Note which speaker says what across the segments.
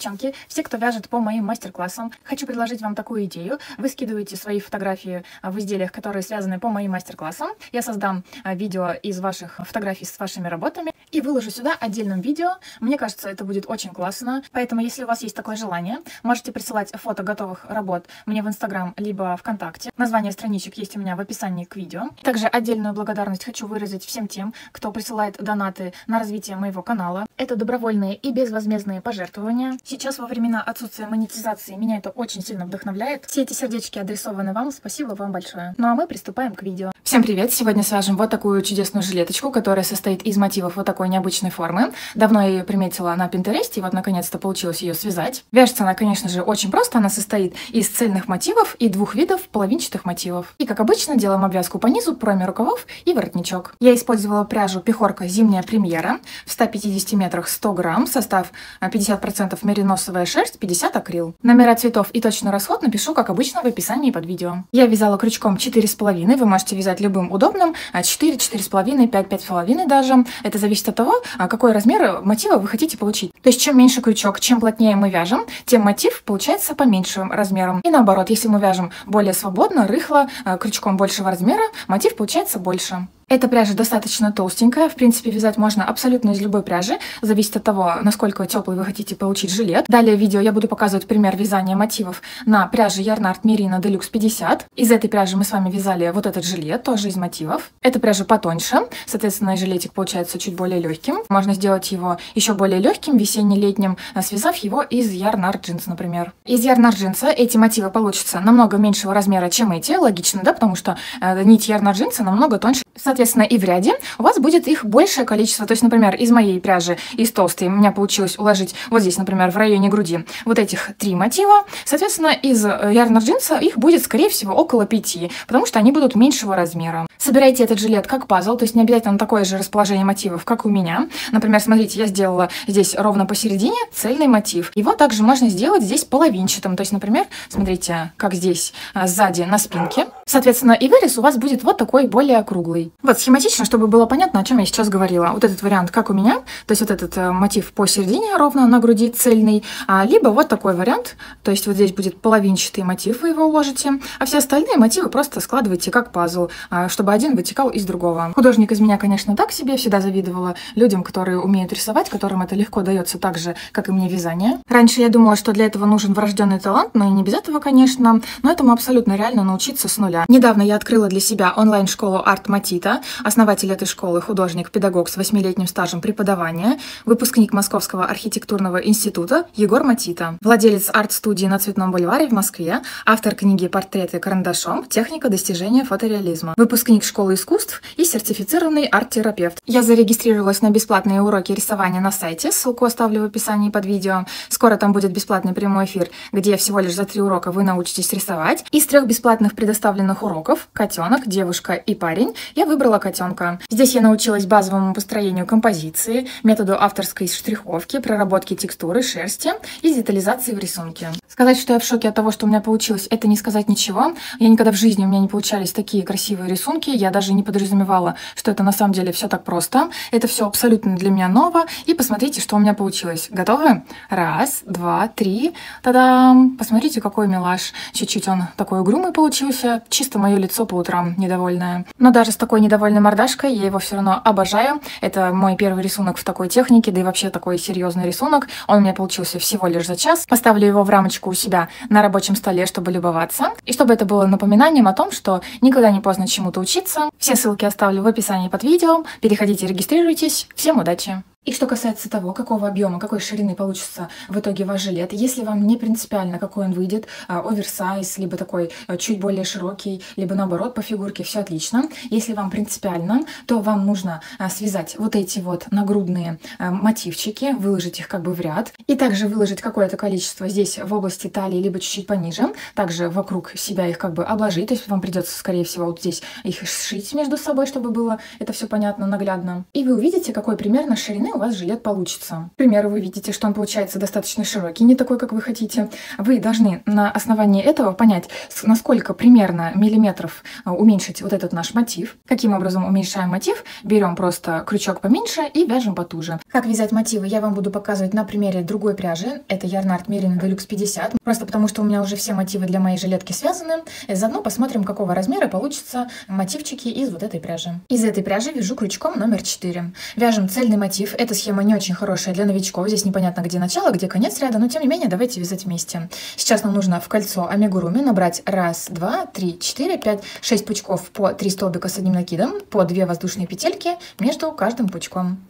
Speaker 1: девчонки, все, кто вяжет по моим мастер-классам, хочу предложить вам такую идею. Вы скидываете свои фотографии в изделиях, которые связаны по моим мастер-классам. Я создам видео из ваших фотографий с вашими работами и выложу сюда отдельным видео. Мне кажется, это будет очень классно. Поэтому, если у вас есть такое желание, можете присылать фото готовых работ мне в Инстаграм либо ВКонтакте. Название страничек есть у меня в описании к видео. Также отдельную благодарность хочу выразить всем тем, кто присылает донаты на развитие моего канала. Это добровольные и безвозмездные пожертвования. Сейчас во времена отсутствия монетизации меня это очень сильно вдохновляет. Все эти сердечки адресованы вам. Спасибо вам большое. Ну а мы приступаем к видео. Всем привет! Сегодня свяжем вот такую чудесную жилеточку, которая состоит из мотивов вот такой необычной формы. Давно я ее приметила на Пинтересте, и вот наконец-то получилось ее связать. Вяжется она, конечно же, очень просто. Она состоит из цельных мотивов и двух видов половинчатых мотивов. И, как обычно, делаем обвязку по низу, кроме рукавов и воротничок. Я использовала пряжу Пехорка Зимняя Премьера в 150 метрах 100 грамм, состав 50% мериносовая шерсть, 50 акрил. Номера цветов и точный расход напишу, как обычно, в описании под видео. Я вязала крючком 4,5, вы можете вязать любым удобным, 4, 4,5, 5, 5,5 даже. Это зависит от того, какой размер мотива вы хотите получить. То есть, чем меньше крючок, чем плотнее мы вяжем, тем мотив получается по меньшим размерам. И наоборот, если мы вяжем более свободно, рыхло, крючком большего размера, мотив получается больше. Эта пряжа достаточно толстенькая, в принципе, вязать можно абсолютно из любой пряжи, зависит от того, насколько теплый вы хотите получить жилет. Далее в видео я буду показывать пример вязания мотивов на пряже Yarnart Merino Deluxe 50. Из этой пряжи мы с вами вязали вот этот жилет, тоже из мотивов. Эта пряжа потоньше, соответственно, жилетик получается чуть более легким. Можно сделать его еще более легким, весенне-летним, связав его из Yarnart Jeans, например. Из Yarnart Jeans эти мотивы получатся намного меньшего размера, чем эти, логично, да, потому что нить Yarnart Jeans намного тоньше. Соответственно, и в ряде у вас будет их большее количество. То есть, например, из моей пряжи, из толстой, у меня получилось уложить вот здесь, например, в районе груди вот этих 3 мотива. Соответственно, из Yarnart Jeans их будет, скорее всего, около 5, потому что они будут меньшего размера. Собирайте этот жилет как пазл, то есть не обязательно такое же расположение мотивов, как у меня. Например, смотрите, я сделала здесь ровно посередине цельный мотив. Его также можно сделать здесь половинчатым. То есть, например, смотрите, как здесь сзади на спинке. Соответственно, и вырез у вас будет вот такой более округлый. Вот схематично, чтобы было понятно, о чем я сейчас говорила. Вот этот вариант, как у меня, то есть вот этот мотив посередине ровно на груди цельный, либо вот такой вариант, то есть вот здесь будет половинчатый мотив, вы его уложите, а все остальные мотивы просто складываете как пазл, чтобы один вытекал из другого. Художник из меня, конечно, так себе, всегда завидовала людям, которые умеют рисовать, которым это легко дается так же, как и мне вязание. Раньше я думала, что для этого нужен врожденный талант, но и не без этого, конечно, но этому абсолютно реально научиться с нуля. Недавно я открыла для себя онлайн-школу Art Matita. Основатель этой школы — художник-педагог с 8-летним стажем преподавания, выпускник Московского архитектурного института Егор Матита, владелец арт-студии на Цветном бульваре в Москве, автор книги «Портреты карандашом. Техника достижения фотореализма», выпускник школы искусств и сертифицированный арт-терапевт. Я зарегистрировалась на бесплатные уроки рисования на сайте, ссылку оставлю в описании под видео. Скоро там будет бесплатный прямой эфир, где всего лишь за 3 урока вы научитесь рисовать. Из 3 бесплатных предоставленных уроков — котенок, девушка и парень — я выбрала котенка. Здесь я научилась базовому построению композиции, методу авторской штриховки, проработки текстуры, шерсти и детализации в рисунке. Сказать, что я в шоке от того, что у меня получилось, это не сказать ничего. Я никогда в жизни у меня не получались такие красивые рисунки. Я даже не подразумевала, что это на самом деле все так просто. Это все абсолютно для меня ново. И посмотрите, что у меня получилось. Готовы? 1, 2, 3. Та-дам! Посмотрите, какой милаш. Чуть-чуть он такой угрюмый получился. Чисто мое лицо по утрам недовольное. Но даже с такой недовольной мордашкой я его все равно обожаю. Это мой первый рисунок в такой технике, да и вообще такой серьезный рисунок. Он у меня получился всего лишь за час. Поставлю его в рамочку у себя на рабочем столе, чтобы любоваться. И чтобы это было напоминанием о том, что никогда не поздно чему-то учиться. Все ссылки оставлю в описании под видео. Переходите, регистрируйтесь. Всем удачи! И что касается того, какого объема, какой ширины получится в итоге ваш жилет, если вам не принципиально, какой он выйдет, оверсайз, либо такой чуть более широкий, либо наоборот по фигурке, все отлично. Если вам принципиально, то вам нужно связать вот эти вот нагрудные мотивчики, выложить их как бы в ряд, и также выложить какое-то количество здесь в области талии, либо чуть-чуть пониже, также вокруг себя их как бы обложить, то есть вам придется, скорее всего, вот здесь их сшить между собой, чтобы было это все понятно, наглядно. И вы увидите, какой примерно ширины у у вас жилет получится. К примеру, вы видите, что он получается достаточно широкий, не такой, как вы хотите. Вы должны на основании этого понять, насколько примерно миллиметров уменьшить вот этот наш мотив. Каким образом уменьшаем мотив? Берем просто крючок поменьше и вяжем потуже. Как вязать мотивы, я вам буду показывать на примере другой пряжи. Это Yarn Art Merino Deluxe 50. Просто потому, что у меня уже все мотивы для моей жилетки связаны. И заодно посмотрим, какого размера получится мотивчики из вот этой пряжи. Из этой пряжи вяжу крючком номер 4. Вяжем цельный мотив. Эта схема не очень хорошая для новичков. Здесь непонятно, где начало, где конец ряда, но тем не менее давайте вязать вместе. Сейчас нам нужно в кольцо амигуруми набрать 1, 2, 3, 4, 5, 6 пучков по 3 столбика с одним накидом, по 2 воздушные петельки между каждым пучком.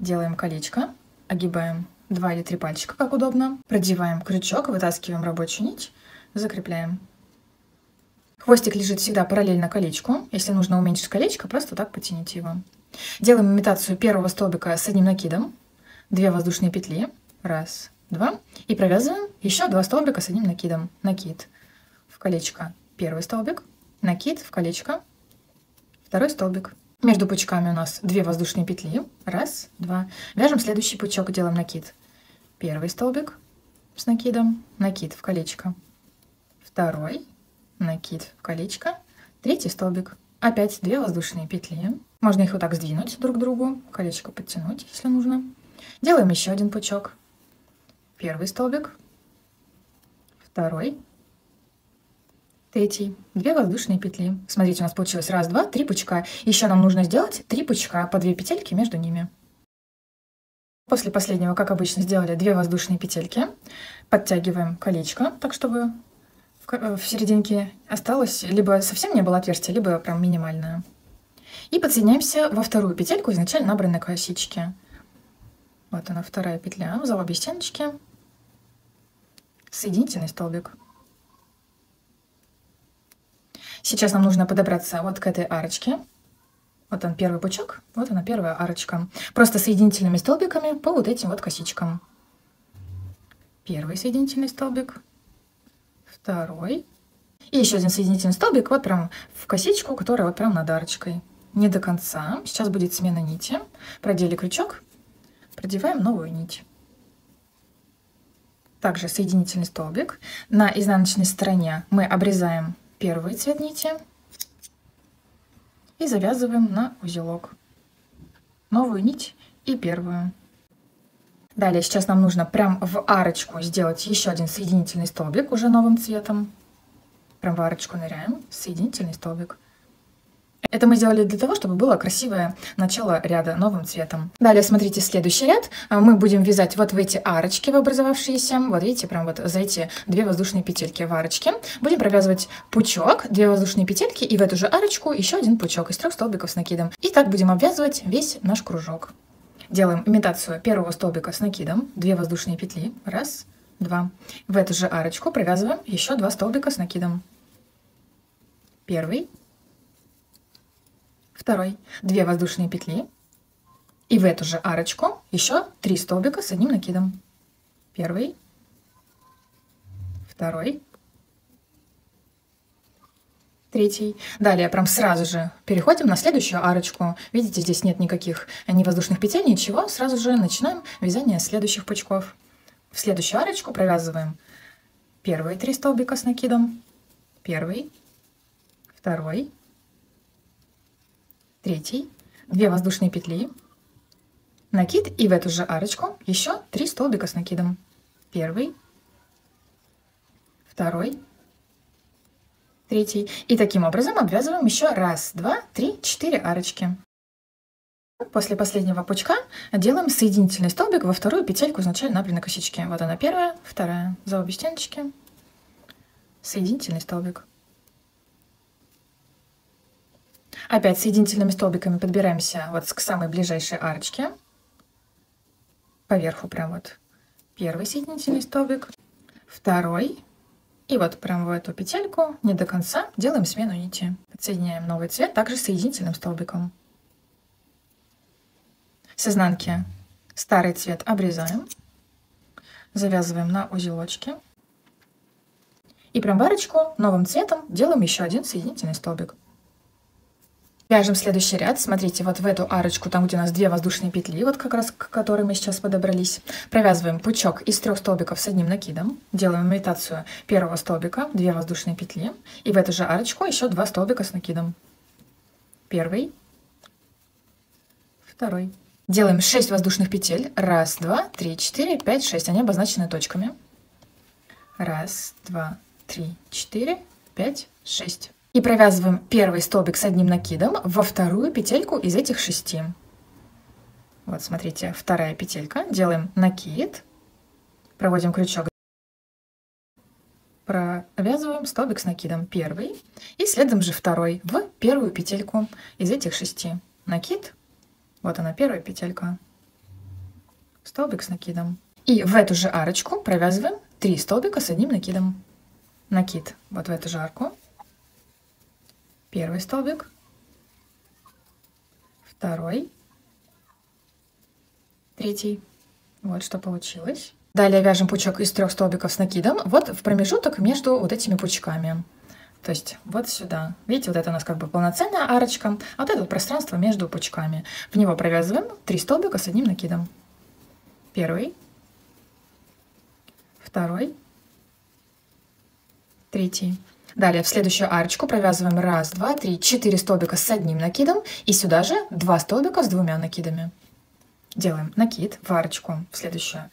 Speaker 1: Делаем колечко, огибаем 2 или 3 пальчика, как удобно. Продеваем крючок, вытаскиваем рабочую нить, закрепляем. Хвостик лежит всегда параллельно колечку. Если нужно уменьшить колечко, просто так потяните его. Делаем имитацию первого столбика с одним накидом. 2 воздушные петли. 1, 2. И провязываем еще 2 столбика с одним накидом. Накид в колечко. Первый столбик. Накид в колечко. Второй столбик. Между пучками у нас 2 воздушные петли. 1, 2. Вяжем следующий пучок. Делаем накид. Первый столбик с накидом. Накид в колечко. Второй. Накид в колечко. Третий столбик. Опять 2 воздушные петли. Можно их вот так сдвинуть друг к другу. Колечко подтянуть, если нужно. Делаем еще один пучок. Первый столбик. Второй. Третий. 2 воздушные петли. Смотрите, у нас получилось 1, 2, 3 пучка. Еще нам нужно сделать 3 пучка по 2 петельки между ними. После последнего, как обычно, сделали 2 воздушные петельки. Подтягиваем колечко, так чтобы в серединке осталось, либо совсем не было отверстия, либо прям минимальное. И подсоединяемся во вторую петельку изначально набранной косички. Вот она, вторая петля за обе стеночки. Соединительный столбик. Сейчас нам нужно подобраться вот к этой арочке. Вот он первый пучок, вот она первая арочка. Просто соединительными столбиками по вот этим вот косичкам. Первый соединительный столбик. Второй. И еще один соединительный столбик вот прям в косичку, которая вот прям над арочкой. Не до конца. Сейчас будет смена нити. Продели крючок. Продеваем новую нить. Также соединительный столбик. На изнаночной стороне мы обрезаем первый цвет нити и завязываем на узелок новую нить и первую. Далее сейчас нам нужно прям в арочку сделать еще один соединительный столбик уже новым цветом. Прям в арочку ныряем, соединительный столбик. Это мы сделали для того, чтобы было красивое начало ряда новым цветом. Далее смотрите следующий ряд. Мы будем вязать вот в эти арочки в образовавшиеся. Вот видите, прям вот за эти 2 воздушные петельки в арочке. Будем провязывать пучок, 2 воздушные петельки и в эту же арочку еще один пучок из 3 столбиков с накидом. И так будем обвязывать весь наш кружок. Делаем имитацию первого столбика с накидом. 2 воздушные петли. 1, 2. В эту же арочку провязываем еще 2 столбика с накидом. Первый. Второй. 2 воздушные петли. И в эту же арочку еще 3 столбика с одним накидом. Первый. Второй. Третий. Далее прям сразу же переходим на следующую арочку. Видите, здесь нет никаких ни воздушных петель, ничего. Сразу же начинаем вязание следующих пучков. В следующую арочку провязываем первые 3 столбика с накидом. Первый. Второй. Третий. 2 воздушные петли. Накид и в эту же арочку еще 3 столбика с накидом. Первый. Второй. Третий. И таким образом обвязываем еще 1, 2, 3, 4 арочки. После последнего пучка делаем соединительный столбик во вторую петельку изначально набранной косички. Вот она первая, вторая, за обе стеночки. Соединительный столбик. Опять соединительными столбиками подбираемся вот к самой ближайшей арочке. Поверху прям вот первый соединительный столбик, второй. И вот прям в эту петельку не до конца делаем смену нити. Подсоединяем новый цвет также соединительным столбиком. С изнанки старый цвет обрезаем. Завязываем на узелочки. И прям в арочку новым цветом делаем еще один соединительный столбик. Вяжем следующий ряд. Смотрите, вот в эту арочку, там, где у нас 2 воздушные петли, вот как раз к которой мы сейчас подобрались, провязываем пучок из 3 столбиков с одним накидом, делаем имитацию первого столбика, 2 воздушные петли, и в эту же арочку еще 2 столбика с накидом. Первый, второй. Делаем 6 воздушных петель. 1, 2, 3, 4, 5, 6. Они обозначены точками. 1, 2, 3, 4, 5, 6. И провязываем первый столбик с одним накидом во вторую петельку из этих 6. Вот, смотрите, вторая петелька. Делаем накид, проводим крючок, провязываем столбик с накидом первый, и следом же второй в первую петельку из этих 6. Накид, вот она первая петелька, столбик с накидом. И в эту же арочку провязываем 3 столбика с одним накидом. Накид вот в эту же арку. Первый столбик, второй, третий. Вот что получилось. Далее вяжем пучок из 3 столбиков с накидом вот в промежуток между вот этими пучками. То есть вот сюда. Видите, вот это у нас как бы полноценная арочка, а вот это вот пространство между пучками. В него провязываем 3 столбика с одним накидом. Первый, второй, третий. Далее в следующую арочку провязываем 1, 2, 3, 4 столбика с одним накидом, и сюда же 2 столбика с 2 накидами. Делаем накид в арочку в следующую.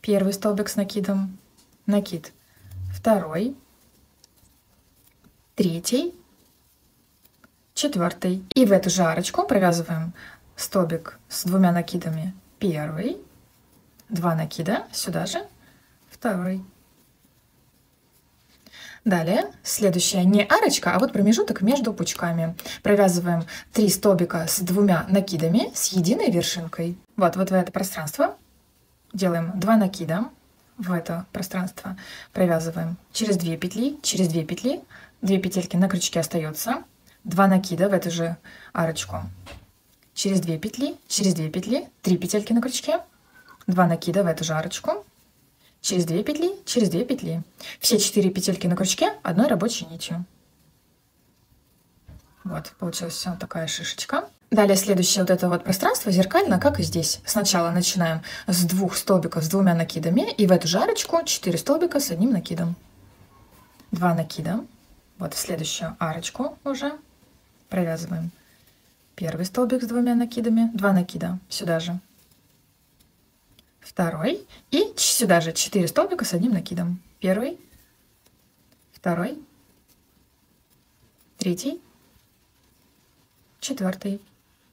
Speaker 1: Первый столбик с накидом, накид, второй, третий, четвертый. И в эту же арочку провязываем столбик с 2 накидами. Первый, 2 накида, сюда же, второй. Далее, следующая не арочка, а вот промежуток между пучками. Провязываем 3 столбика с 2 накидами с единой вершинкой. Вот в это пространство делаем 2 накида. В это пространство провязываем через 2 петли, через 2 петли, 2 петельки на крючке остается, 2 накида в эту же арочку, через 2 петли, через 2 петли, 3 петельки на крючке, 2 накида в эту же арочку, через 2 петли, через 2 петли. Все 4 петельки на крючке одной рабочей нитью. Вот, получилась вот такая шишечка. Далее следующее вот это вот пространство зеркально, как и здесь. Сначала начинаем с 2 столбиков с 2 накидами, и в эту же арочку 4 столбика с одним накидом. 2 накида. Вот в следующую арочку уже провязываем первый столбик с 2 накидами, 2 накида сюда же. Второй, и сюда же 4 столбика с одним накидом. Первый, второй, третий, четвертый.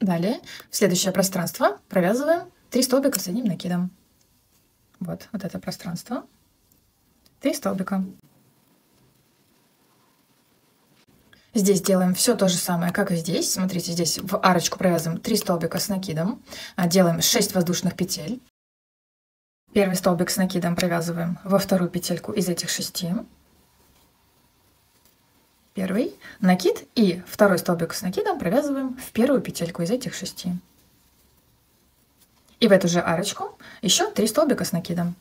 Speaker 1: Далее в следующее пространство провязываем 3 столбика с одним накидом. Вот это пространство. 3 столбика. Здесь делаем все то же самое, как и здесь. Смотрите, здесь в арочку провязываем 3 столбика с накидом. Делаем 6 воздушных петель. Первый столбик с накидом провязываем во вторую петельку из этих 6. Первый накид, и второй столбик с накидом провязываем в первую петельку из этих 6. И в эту же арочку еще 3 столбика с накидом.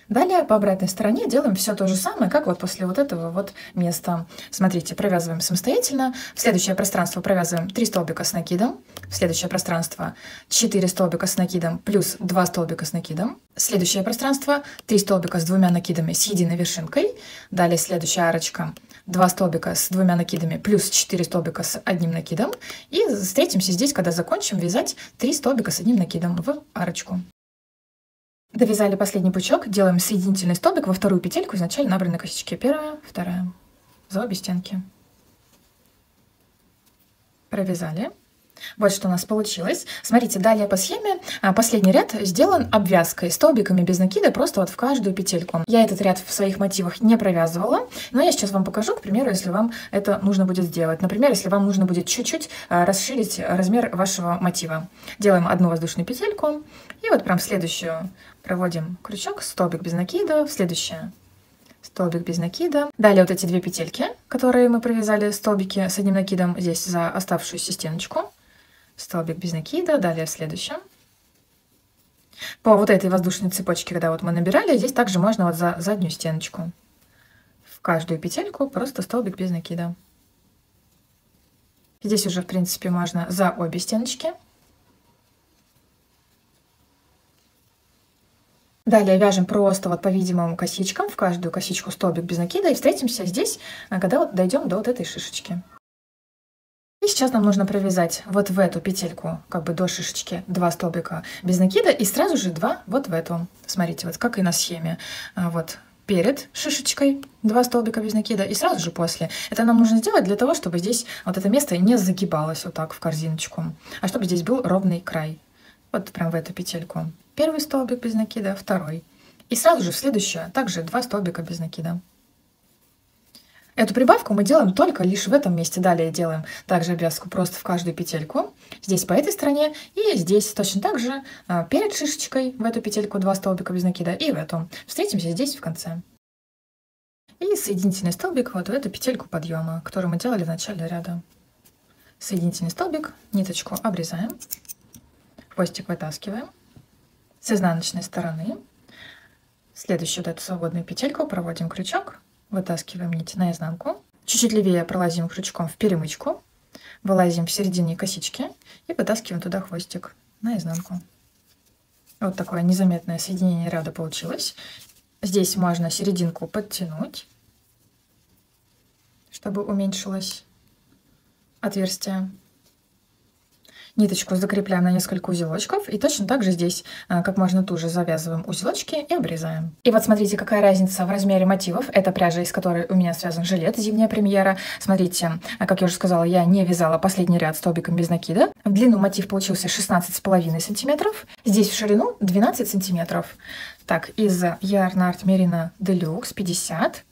Speaker 1: Далее по обратной стороне делаем все то же самое, как вот после вот этого вот места. Смотрите, провязываем самостоятельно. В следующее пространство провязываем 3 столбика с накидом. В следующее пространство 4 столбика с накидом плюс 2 столбика с накидом. Следующее пространство 3 столбика с 2 накидами с единой вершинкой. Далее следующая арочка 2 столбика с 2 накидами плюс 4 столбика с одним накидом. И встретимся здесь, когда закончим вязать 3 столбика с одним накидом в арочку. Довязали последний пучок, делаем соединительный столбик во вторую петельку изначально набранной косички. Первая, вторая, за обе стенки. Провязали. Вот что у нас получилось. Смотрите, далее по схеме последний ряд сделан обвязкой столбиками без накида, просто вот в каждую петельку. Я этот ряд в своих мотивах не провязывала, но я сейчас вам покажу, к примеру, если вам это нужно будет сделать. Например, если вам нужно будет чуть-чуть расширить размер вашего мотива. Делаем одну воздушную петельку, и вот прям в следующую проводим крючок, столбик без накида, в следующее столбик без накида. Далее вот эти 2 петельки, которые мы провязали, столбики с одним накидом здесь за оставшуюся стеночку. Столбик без накида, далее в следующем. По вот этой воздушной цепочке, когда вот мы набирали, здесь также можно вот за заднюю стеночку. В каждую петельку просто столбик без накида. Здесь уже, в принципе, можно за обе стеночки. Далее вяжем просто вот по видимым косичкам, в каждую косичку столбик без накида, и встретимся здесь, когда вот дойдем до вот этой шишечки. И сейчас нам нужно провязать вот в эту петельку, как бы до шишечки, 2 столбика без накида, и сразу же 2 вот в эту. Смотрите, вот как и на схеме. Вот перед шишечкой 2 столбика без накида, и сразу же после. Это нам нужно сделать для того, чтобы здесь вот это место не загибалось вот так в корзиночку, а чтобы здесь был ровный край. Вот прям в эту петельку. Первый столбик без накида, второй. И сразу же в следующую также 2 столбика без накида. Эту прибавку мы делаем только лишь в этом месте. Далее делаем также обвязку просто в каждую петельку. Здесь по этой стороне и здесь точно так же перед шишечкой в эту петельку 2 столбика без накида и в эту. Встретимся здесь в конце. И соединительный столбик вот в эту петельку подъема, которую мы делали в начале ряда. Соединительный столбик, ниточку обрезаем, хвостик вытаскиваем с изнаночной стороны. Следующую вот эту свободную петельку проводим крючок. Вытаскиваем нить наизнанку. Чуть-чуть левее пролазим крючком в перемычку. Вылазим в середине косички и вытаскиваем туда хвостик наизнанку. Вот такое незаметное соединение ряда получилось. Здесь можно серединку подтянуть, чтобы уменьшилось отверстие. Ниточку закрепляем на несколько узелочков. И точно так же здесь как можно туже завязываем узелочки и обрезаем. И вот смотрите, какая разница в размере мотивов. Это пряжа, из которой у меня связан жилет «Зимняя премьера». Смотрите, как я уже сказала, я не вязала последний ряд столбиком без накида. В длину мотив получился 16,5 сантиметров. Здесь в ширину 12 сантиметров. Так, из Yarn Art Merino Deluxe 50.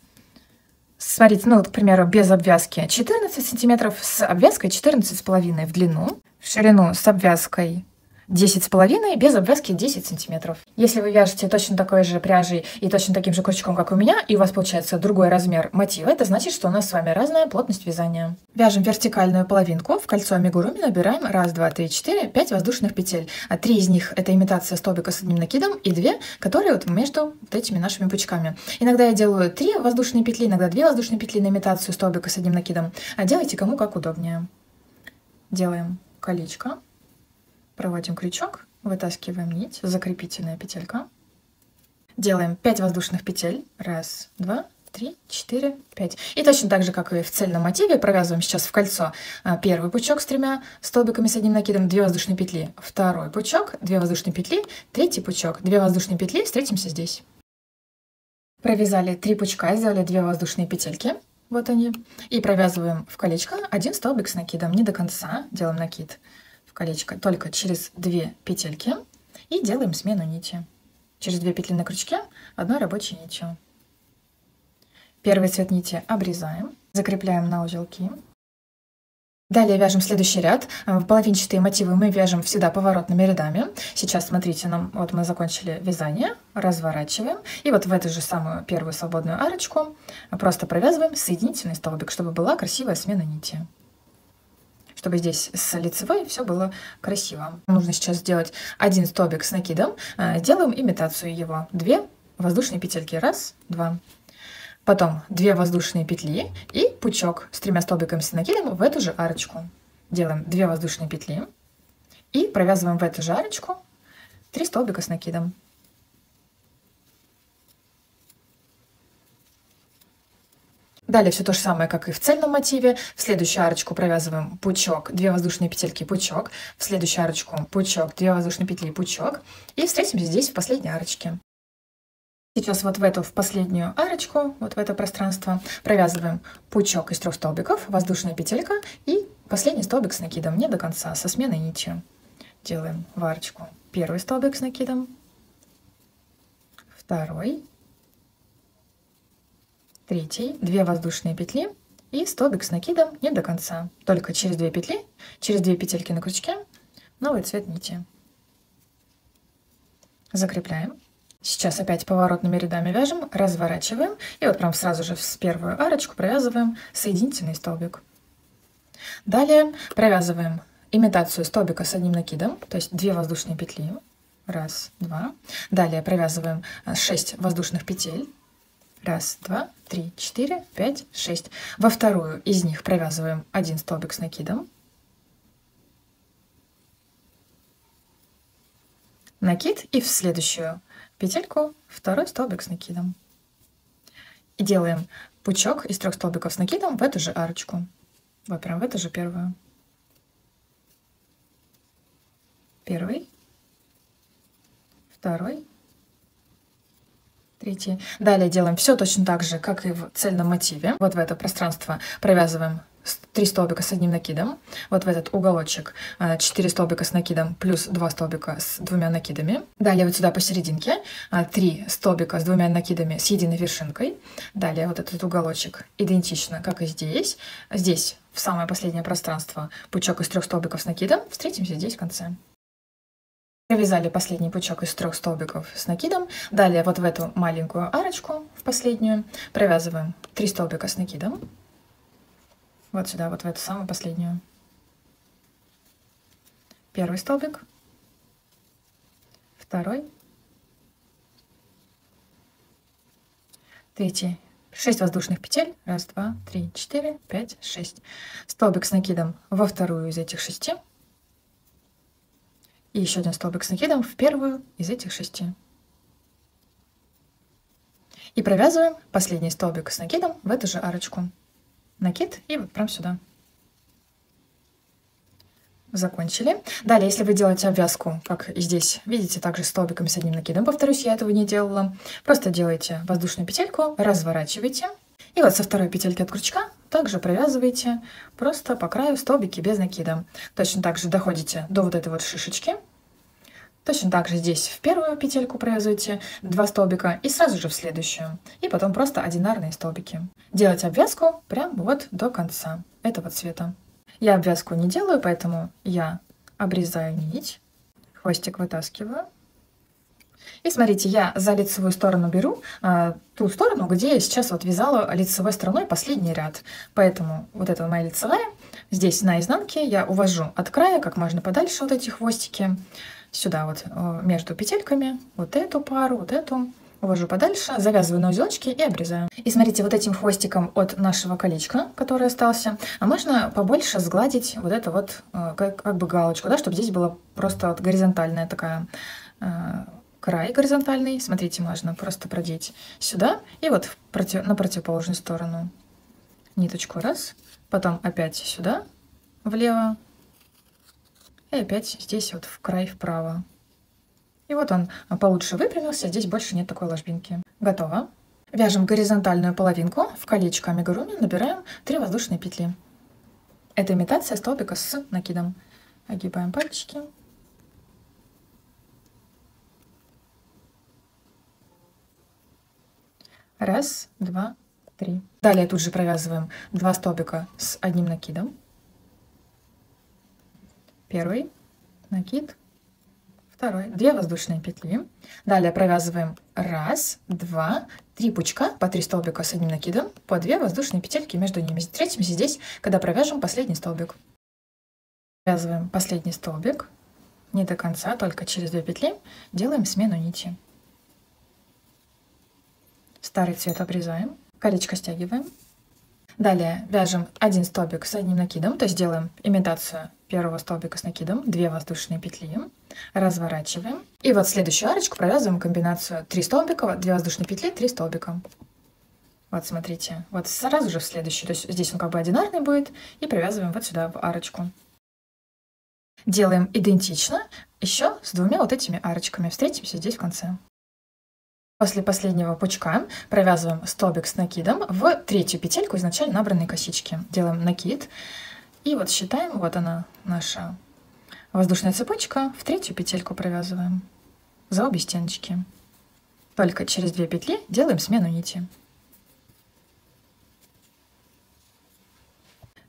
Speaker 1: Смотрите, ну вот, к примеру, без обвязки 14 сантиметров, с обвязкой 14,5 в длину. В ширину с обвязкой 10,5, без обвязки 10 сантиметров. Если вы вяжете точно такой же пряжей и точно таким же крючком, как у меня, и у вас получается другой размер мотива, это значит, что у нас с вами разная плотность вязания. Вяжем вертикальную половинку, в кольцо амигуруми набираем 1, 2, 3, 4, 5 воздушных петель. 3 из них это имитация столбика с одним накидом, и 2, которые вот между вот этими нашими пучками. Иногда я делаю 3 воздушные петли, иногда 2 воздушные петли на имитацию столбика с одним накидом. Делайте кому как удобнее. Делаем колечко. Проводим крючок, вытаскиваем нить, закрепительная петелька. Делаем 5 воздушных петель. 1, 2, 3, 4, 5. И точно так же, как и в цельном мотиве, провязываем сейчас в кольцо первый пучок с 3 столбиками с одним накидом, 2 воздушные петли, второй пучок, 2 воздушные петли, третий пучок, 2 воздушные петли, встретимся здесь. Провязали 3 пучка, сделали 2 воздушные петельки. Вот они. И провязываем в колечко 1 столбик с накидом. Не до конца делаем накид в колечко, только через 2 петельки. И делаем смену нити. Через 2 петли на крючке одной рабочей нитью. Первый цвет нити обрезаем, закрепляем на узелки. Далее вяжем следующий ряд. В половинчатые мотивы мы вяжем всегда поворотными рядами. Сейчас, смотрите, вот мы закончили вязание, разворачиваем. И вот в эту же самую первую свободную арочку просто провязываем соединительный столбик, чтобы была красивая смена нити. Чтобы здесь с лицевой все было красиво. Нужно сейчас сделать 1 столбик с накидом. Делаем имитацию его. 2 воздушные петельки. 1, 2. Потом 2 воздушные петли и пучок с 3 столбиками с накидом в эту же арочку. Делаем 2 воздушные петли и провязываем в эту же арочку 3 столбика с накидом. Далее все то же самое, как и в цельном мотиве. В следующую арочку провязываем пучок, 2 воздушные петельки, пучок. В следующую арочку пучок, 2 воздушные петли, пучок. И встретимся здесь в последней арочке. Сейчас вот в эту, в последнюю арочку, вот в это пространство, провязываем пучок из 3 столбиков, воздушная петелька и последний столбик с накидом, не до конца, со сменой нитью. Делаем в арочку первый столбик с накидом, второй, третий, 2 воздушные петли и столбик с накидом не до конца, только через 2 петли, через 2 петельки на крючке, новый цвет нити. Закрепляем. Сейчас опять поворотными рядами вяжем, разворачиваем и вот прям сразу же в первую арочку провязываем соединительный столбик. Далее провязываем имитацию столбика с одним накидом, то есть 2 воздушные петли. 1, 2. Далее провязываем 6 воздушных петель. 1, 2, 3, 4, 5, 6. Во вторую из них провязываем 1 столбик с накидом. накид и в следующую петельку второй столбик с накидом. И делаем пучок из 3 столбиков с накидом в эту же арочку. Вот прям в эту же первую. Первый, второй, третий. Далее делаем все точно так же, как и в цельном мотиве. Вот в это пространство провязываем 3 столбика с одним накидом. Вот в этот уголочек 4 столбика с накидом плюс 2 столбика с 2 накидами. Далее вот сюда посерединке 3 столбика с 2 накидами с единой вершинкой. Далее вот этот уголочек идентично, как и здесь. Здесь в самое последнее пространство пучок из 3 столбиков с накидом. Встретимся здесь в конце. Провязали последний пучок из 3 столбиков с накидом. Далее вот в эту маленькую арочку, в последнюю, провязываем 3 столбика с накидом. Вот сюда, вот в эту самую последнюю. Первый столбик, второй, третий. 6 воздушных петель. 1, 2, 3, 4, 5, 6. Столбик с накидом во вторую из этих 6. И еще один столбик с накидом в первую из этих 6. И провязываем последний столбик с накидом в эту же арочку. Накид и вот прям сюда. Закончили. Далее, если вы делаете обвязку, как и здесь, видите, также столбиками с одним накидом, повторюсь, я этого не делала, просто делаете воздушную петельку, разворачиваете. И вот со второй петельки от крючка также провязываете просто по краю столбики без накида. Точно так же доходите до вот этой вот шишечки. Точно так же здесь в первую петельку провязываете 2 столбика и сразу же в следующую. И потом просто одинарные столбики. Делать обвязку прям вот до конца этого цвета. Я обвязку не делаю, поэтому я обрезаю нить, хвостик вытаскиваю. И смотрите, я за лицевую сторону беру ту сторону, где я сейчас вот вязала лицевой стороной последний ряд. Поэтому вот это моя лицевая. Здесь на изнанке я увожу от края как можно подальше вот эти хвостики. Сюда вот между петельками, вот эту пару, вот эту. Увожу подальше, завязываю на узелочки и обрезаю. И смотрите, вот этим хвостиком от нашего колечка, который остался, можно побольше сгладить вот это вот как бы галочку, да, чтобы здесь была просто вот горизонтальная такая, край горизонтальный. Смотрите, можно просто продеть сюда и вот на противоположную сторону ниточку раз, потом опять сюда влево и опять здесь вот в край вправо. И вот он получше выпрямился, здесь больше нет такой ложбинки. Готово. Вяжем горизонтальную половинку, в колечко амигуруми набираем 3 воздушные петли. Это имитация столбика с накидом. Огибаем пальчики. Раз, два, три. Далее тут же провязываем 2 столбика с одним накидом. Первый накид. Второй, 2 воздушные петли. Далее провязываем 1, 2, 3 пучка по 3 столбика с одним накидом, по 2 воздушные петельки между ними. Встретимся здесь, когда провяжем последний столбик. Провязываем последний столбик не до конца, только через 2 петли делаем смену нити. Старый цвет обрезаем, колечко стягиваем. Далее вяжем 1 столбик с одним накидом, то есть делаем имитацию первого столбика с накидом, 2 воздушные петли, разворачиваем. И вот следующую арочку провязываем комбинацию 3 столбика, 2 воздушные петли, 3 столбика. Вот смотрите, вот сразу же в следующую, то есть здесь он как бы одинарный будет, и провязываем вот сюда в арочку. Делаем идентично еще с 2 вот этими арочками. Встретимся здесь в конце. После последнего пучка провязываем столбик с накидом в 3-ю петельку изначально набранной косички. Делаем накид. И вот считаем, вот она наша воздушная цепочка. В 3-ю петельку провязываем за обе стеночки. Только через 2 петли делаем смену нити.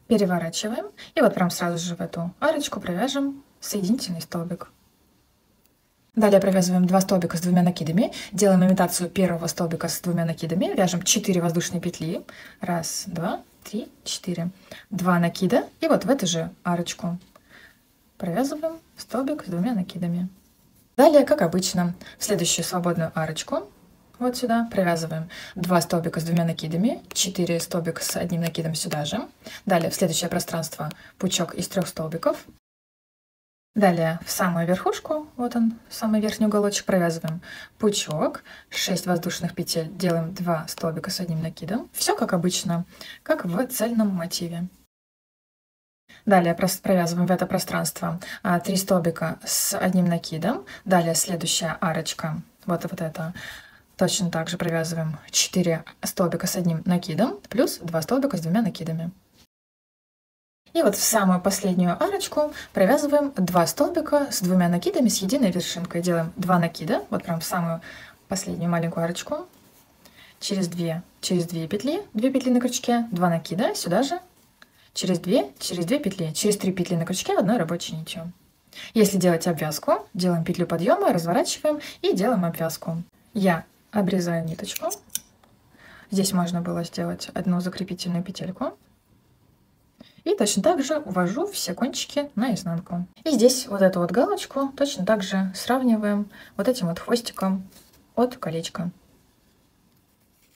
Speaker 1: Переворачиваем. И вот прям сразу же в эту арочку провяжем соединительный столбик. Далее провязываем 2 столбика с 2 накидами, делаем имитацию первого столбика с 2 накидами, вяжем 4 воздушные петли, 1, 2, 3, 4, 2 накида, и вот в эту же арочку провязываем столбик с 2 накидами. Далее, как обычно, в следующую свободную арочку, вот сюда, провязываем 2 столбика с 2 накидами, 4 столбика с одним накидом сюда же. Далее, в следующее пространство пучок из 3 столбиков. Далее в самую верхушку, вот он, самый верхний уголочек, провязываем пучок, 6 воздушных петель, делаем 2 столбика с одним накидом. Все как обычно, как в цельном мотиве. Далее провязываем в это пространство 3 столбика с одним накидом. Далее следующая арочка, вот это, точно так же провязываем 4 столбика с одним накидом, плюс 2 столбика с 2 накидами. И вот в самую последнюю арочку провязываем 2 столбика с 2 накидами с единой вершинкой. Делаем 2 накида, вот прям в самую последнюю маленькую арочку, через 2 петли, 2 петли на крючке, 2 накида, сюда же, через 2 петли, через 3 петли на крючке одной рабочей нитью. Если делать обвязку, делаем петлю подъема, разворачиваем и делаем обвязку. Я обрезаю ниточку. Здесь можно было сделать одну закрепительную петельку. И точно так же увожу все кончики наизнанку. И здесь вот эту вот галочку точно так же сравниваем вот этим вот хвостиком от колечка.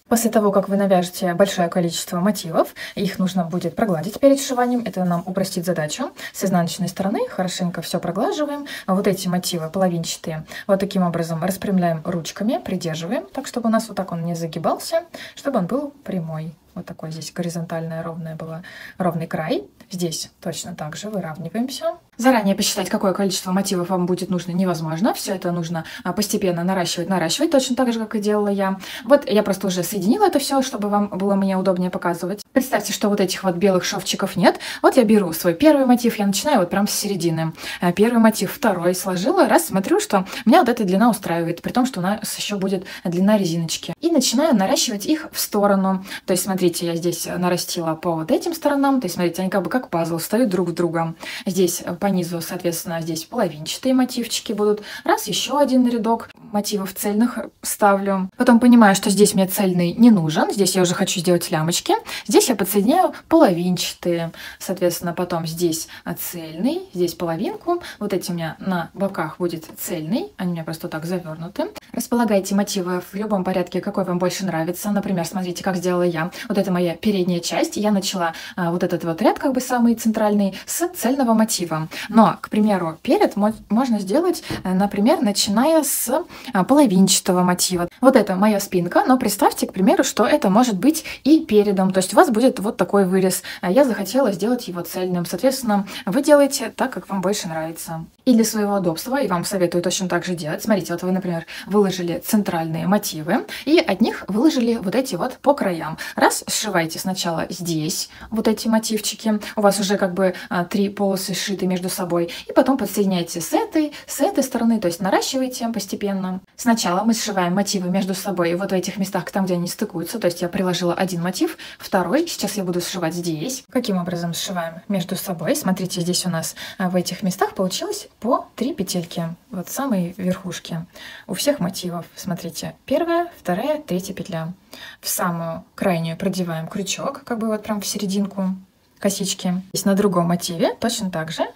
Speaker 1: После того, как вы навяжете большое количество мотивов, их нужно будет прогладить перед сшиванием. Это нам упростит задачу. С изнаночной стороны хорошенько все проглаживаем. Вот эти мотивы половинчатые вот таким образом распрямляем ручками, придерживаем, так чтобы у нас вот так он не загибался, чтобы он был прямой. Вот такой здесь горизонтальная ровная была, ровный край. Здесь точно так же выравниваем все. Заранее посчитать, какое количество мотивов вам будет нужно, невозможно. Все это нужно постепенно наращивать, точно так же, как и делала я. Вот я просто уже соединила это все, чтобы вам было мне удобнее показывать. Представьте, что вот этих вот белых шовчиков нет. Вот я беру свой первый мотив, я начинаю вот прям с середины. Первый мотив, второй сложила, раз, смотрю, что меня вот эта длина устраивает, при том, что у нас еще будет длина резиночки. И начинаю наращивать их в сторону. То есть, смотрите, я здесь нарастила по вот этим сторонам, то есть, смотрите, они как бы как пазл встают друг в друга. Здесь по низу, соответственно, здесь половинчатые мотивчики будут. Раз, еще один рядок мотивов цельных ставлю. Потом понимаю, что здесь мне цельный не нужен. Здесь я уже хочу сделать лямочки. Здесь я подсоединяю половинчатые. Соответственно, потом здесь цельный, здесь половинку. Вот эти у меня на боках будет цельный. Они у меня просто так завернуты. Располагайте мотивы в любом порядке, какой вам больше нравится. Например, смотрите, как сделала я. Вот это моя передняя часть. Я начала вот этот вот ряд, как бы самый центральный, с цельного мотива. Но, к примеру, перед можно сделать, например, начиная с половинчатого мотива. Вот это моя спинка, но представьте, к примеру, что это может быть и передом. То есть у вас будет вот такой вырез. Я захотела сделать его цельным. Соответственно, вы делаете так, как вам больше нравится. И для своего удобства, и вам советую точно так же делать. Смотрите, вот вы, например, выложили центральные мотивы, и от них выложили вот эти вот по краям. Раз, сшивайте сначала здесь вот эти мотивчики. У вас уже как бы 3 полосы сшиты между собой. И потом подсоединяйте с этой стороны, то есть наращивайте постепенно. Сначала мы сшиваем мотивы между собой вот в этих местах, там, где они стыкуются. То есть я приложила один мотив, второй. Сейчас я буду сшивать здесь. Каким образом сшиваем между собой? Смотрите, здесь у нас в этих местах получилось по 3 петельки. Вот самой верхушки. У всех мотивов. Смотрите, первая, вторая, третья петля. В самую крайнюю продеваем крючок, как бы вот прям в серединку косички. Здесь на другом мотиве точно так же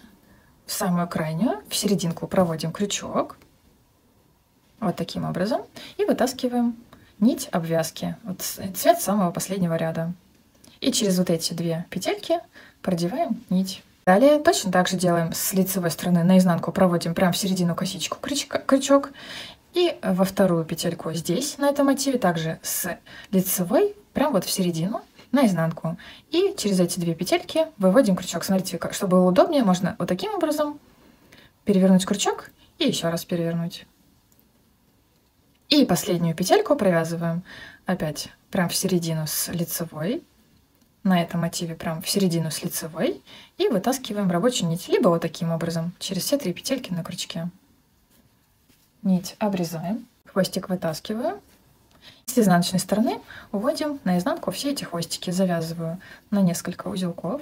Speaker 1: в самую крайнюю, в серединку проводим крючок. Вот таким образом. И вытаскиваем нить обвязки. Вот цвет самого последнего ряда. И через вот эти 2 петельки продеваем нить. Далее точно так же делаем с лицевой стороны наизнанку, проводим прямо в середину косичку крючок. И во вторую петельку здесь, на этом мотиве, также с лицевой, прям вот в середину, наизнанку. И через эти 2 петельки выводим крючок. Смотрите, чтобы было удобнее, можно вот таким образом перевернуть крючок и еще раз перевернуть. И последнюю петельку провязываем опять прям в середину с лицевой. На этом мотиве прям в середину с лицевой. И вытаскиваем рабочую нить. Либо вот таким образом, через все 3 петельки на крючке. Нить обрезаем, хвостик вытаскиваю. С изнаночной стороны уводим наизнанку все эти хвостики. Завязываю на несколько узелков.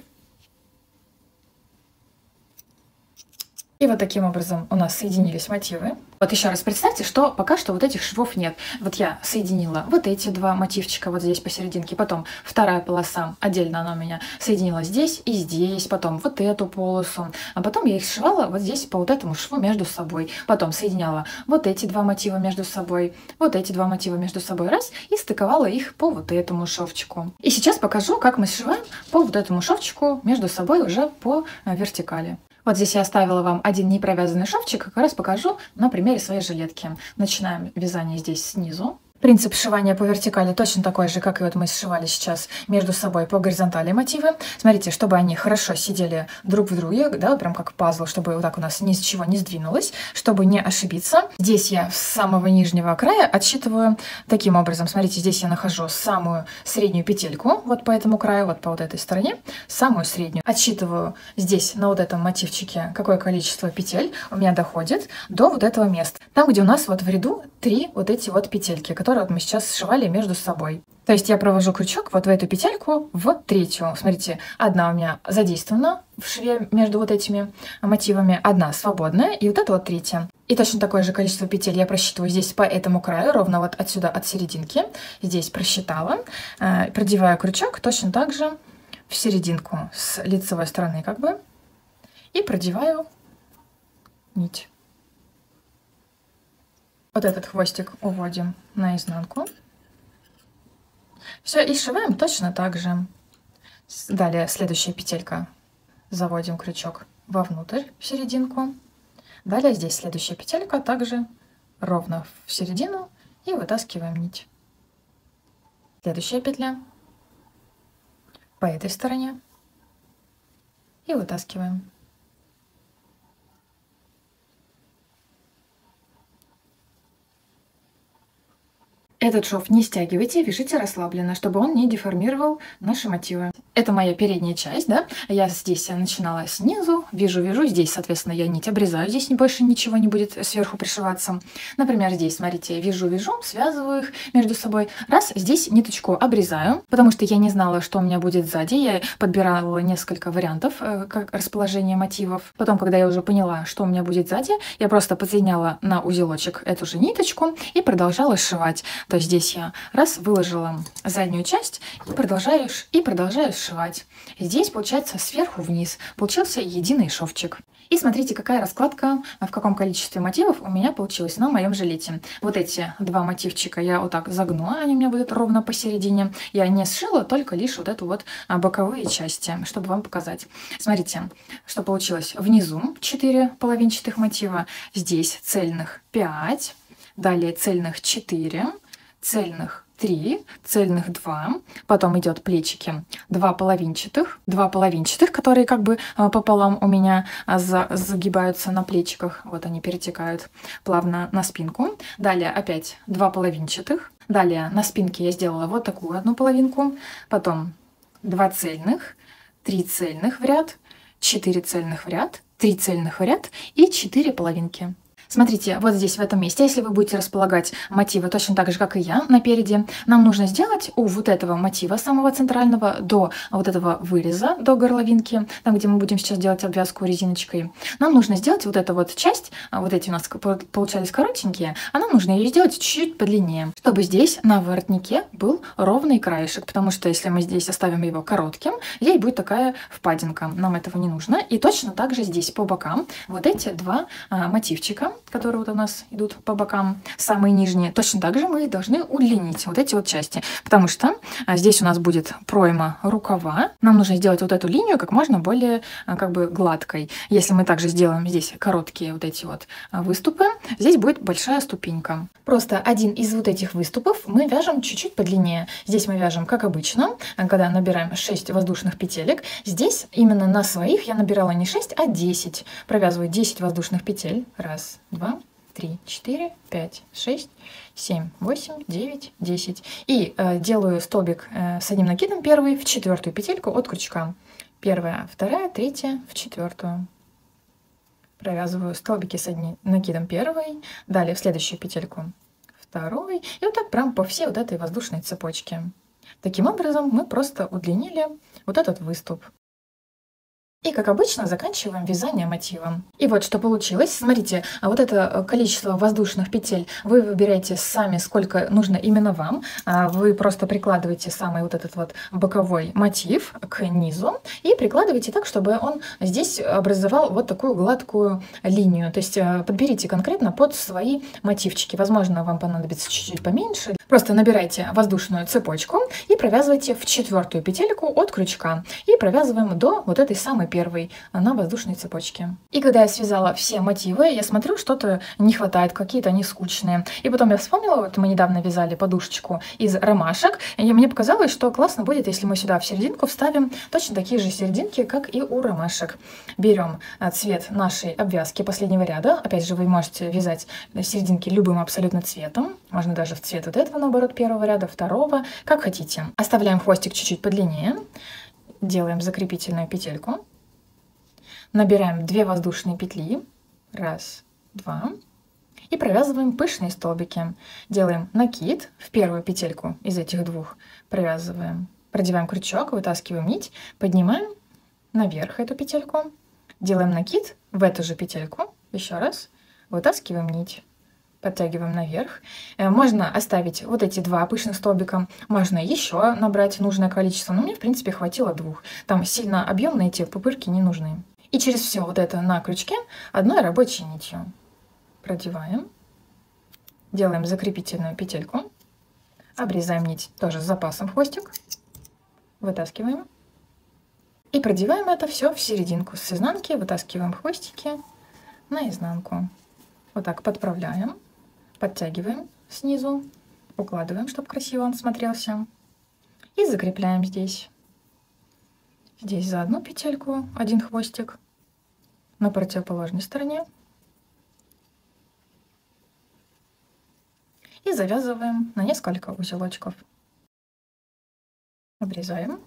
Speaker 1: И вот таким образом у нас соединились мотивы. Вот еще раз представьте, что пока что вот этих швов нет. Вот я соединила вот эти 2 мотивчика вот здесь посерединке, потом вторая полоса, отдельно она у меня соединила здесь и здесь, потом вот эту полосу, а потом я их сшивала вот здесь по вот этому шву между собой. Потом соединяла вот эти 2 мотива между собой, вот эти 2 мотива между собой, раз, и стыковала их по вот этому шовчику. И сейчас покажу, как мы сшиваем по вот этому шовчику между собой уже по вертикали. Вот здесь я оставила вам один непровязанный шовчик, как раз покажу на примере своей жилетки. Начинаем вязание здесь снизу. Принцип сшивания по вертикали точно такой же, как и вот мы сшивали сейчас между собой по горизонтали мотивы. Смотрите, чтобы они хорошо сидели друг в друге, да, прям как пазл, чтобы вот так у нас ни с чего не сдвинулось, чтобы не ошибиться. Здесь я с самого нижнего края отсчитываю таким образом. Смотрите, здесь я нахожу самую среднюю петельку, вот по этому краю, вот по вот этой стороне, самую среднюю. Отсчитываю здесь на вот этом мотивчике, какое количество петель у меня доходит до вот этого места. Там, где у нас вот в ряду 3 вот эти вот петельки, которые вот мы сейчас сшивали между собой. То есть я провожу крючок вот в эту петельку в третью. Смотрите, одна у меня задействована в шве между вот этими мотивами, одна свободная, и вот это вот третья. И точно такое же количество петель я просчитываю здесь по этому краю, ровно вот отсюда от серединки. Здесь просчитала, продеваю крючок точно так же в серединку с лицевой стороны как бы и продеваю нить. Вот этот хвостик уводим наизнанку. Все, и сшиваем точно так же. Далее следующая петелька. Заводим крючок вовнутрь, в серединку. Далее здесь следующая петелька, также ровно в середину и вытаскиваем нить. Следующая петля по этой стороне и вытаскиваем. Этот шов не стягивайте, вяжите расслабленно, чтобы он не деформировал наши мотивы. Это моя передняя часть, да? Я здесь начинала снизу, вяжу, здесь, соответственно, я нить обрезаю, здесь больше ничего не будет сверху пришиваться. Например, здесь, смотрите, вяжу, связываю их между собой. Раз, здесь ниточку обрезаю, потому что я не знала, что у меня будет сзади. Я подбирала несколько вариантов как расположения мотивов. Потом, когда я уже поняла, что у меня будет сзади, я просто подсоединяла на узелочек эту же ниточку и продолжала сшивать. То есть здесь я раз выложила заднюю часть и продолжаю сшивать. Здесь получается сверху вниз получился единый шовчик. И смотрите, какая раскладка, в каком количестве мотивов у меня получилось на моем жилете. Вот эти два мотивчика я вот так загнула, они у меня будут ровно посередине. Я не сшила, только лишь вот эту вот боковые части, чтобы вам показать. Смотрите, что получилось. Внизу 4 половинчатых мотива, здесь цельных 5, далее цельных 4, цельных 3, цельных 2, потом идет плечики 2 половинчатых, которые как бы пополам у меня загибаются на плечиках, вот они перетекают плавно на спинку. Далее опять 2 половинчатых, далее на спинке я сделала вот такую одну половинку, потом 2 цельных, 3 цельных в ряд, 4 цельных в ряд, 3 цельных в ряд и 4 половинки. Смотрите, вот здесь, в этом месте, если вы будете располагать мотивы точно так же, как и я, напереди, нам нужно сделать у вот этого мотива самого центрального до вот этого выреза, до горловинки, там, где мы будем сейчас делать обвязку резиночкой, нам нужно сделать вот эту вот часть, вот эти у нас получались коротенькие, а нам нужно ее сделать чуть-чуть подлиннее, чтобы здесь на воротнике был ровный краешек, потому что если мы здесь оставим его коротким, здесь будет такая впадинка, нам этого не нужно. И точно так же здесь по бокам вот эти два мотивчика, которые вот у нас идут по бокам, самые нижние, точно так же мы должны удлинить вот эти вот части, потому что здесь у нас будет пройма рукава. Нам нужно сделать вот эту линию как можно более как бы гладкой. Если мы также сделаем здесь короткие вот эти вот выступы, здесь будет большая ступенька. Просто один из вот этих выступов мы вяжем чуть-чуть подлиннее. Здесь мы вяжем как обычно, когда набираем 6 воздушных петелек. Здесь именно на своих я набирала не 6, а 10. Провязываю 10 воздушных петель. Раз, 2, 3, 4, 5, 6, 7, 8, 9, 10. И делаю столбик с одним накидом первый в 4-ю петельку от крючка. 1, 2, 3 в 4-ю. Провязываю столбики с одним накидом первой, далее в следующую петельку второй. И вот так прям по всей вот этой воздушной цепочке. Таким образом мы просто удлинили вот этот выступ. И, как обычно, заканчиваем вязание мотивом. И вот что получилось. Смотрите, вот это количество воздушных петель вы выбираете сами, сколько нужно именно вам. Вы просто прикладываете самый вот этот вот боковой мотив к низу и прикладываете так, чтобы он здесь образовал вот такую гладкую линию. То есть подберите конкретно под свои мотивчики. Возможно, вам понадобится чуть-чуть поменьше. Просто набирайте воздушную цепочку и провязывайте в 4-ю петельку от крючка. И провязываем до вот этой самой первой на воздушной цепочке. И когда я связала все мотивы, я смотрю, что-то не хватает, какие-то они скучные. И потом я вспомнила, вот мы недавно вязали подушечку из ромашек, и мне показалось, что классно будет, если мы сюда в серединку вставим точно такие же серединки, как и у ромашек. Берем цвет нашей обвязки последнего ряда. Опять же, вы можете вязать серединки любым абсолютно цветом. Можно даже в цвет вот этого, наоборот, первого ряда, второго, как хотите. Оставляем хвостик чуть-чуть подлиннее. Делаем закрепительную петельку. Набираем 2 воздушные петли. 1, 2. И провязываем пышные столбики. Делаем накид в первую петельку из этих 2. Провязываем. Продеваем крючок, вытаскиваем нить, поднимаем наверх эту петельку. Делаем накид в эту же петельку. Еще раз. Вытаскиваем нить. Подтягиваем наверх. Можно оставить вот эти 2 пышных столбика. Можно еще набрать нужное количество. Но мне, в принципе, хватило 2. Там сильно объемные эти пупырки не нужны. И через все вот это на крючке одной рабочей нитью продеваем. Делаем закрепительную петельку. Обрезаем нить тоже с запасом хвостик. Вытаскиваем. И продеваем это все в серединку. С изнанки вытаскиваем хвостики на изнанку. Вот так подправляем. Подтягиваем снизу, укладываем, чтобы красиво он смотрелся. И закрепляем здесь. Здесь за одну петельку 1 хвостик. На противоположной стороне. И завязываем на несколько узелочков. Обрезаем.